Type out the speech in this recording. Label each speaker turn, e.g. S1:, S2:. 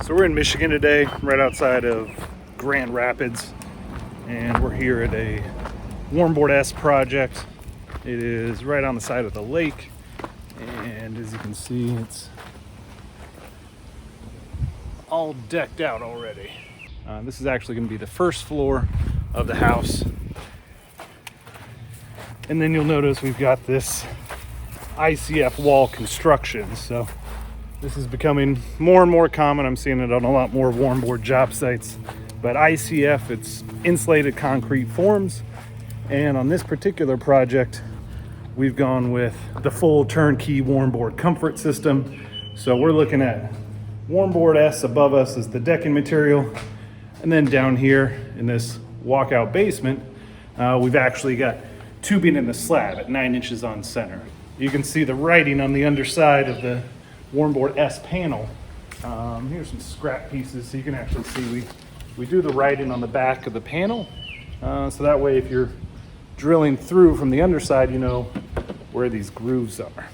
S1: So we're in Michigan today, right outside of Grand Rapids, and we're here at a Warmboard-S project. It is right on the side of the lake, and as you can see, it's all decked out already. This is actually going to be the first floor of the house. And then you'll notice we've got this ICF wall construction. So this is becoming more and more common. I'm seeing it on a lot more Warmboard job sites. But ICF, it's insulated concrete forms. And on this particular project, we've gone with the full turnkey Warmboard Comfort System. So we're looking at Warmboard-S above us as the decking material. And then down here in this walkout basement, we've actually got tubing in the slab at 9 inches on center. You can see the writing on the underside of the Warmboard-S panel. Here's some scrap pieces so you can actually see we do the writing on the back of the panel. So that way if you're drilling through from the underside, you know where these grooves are.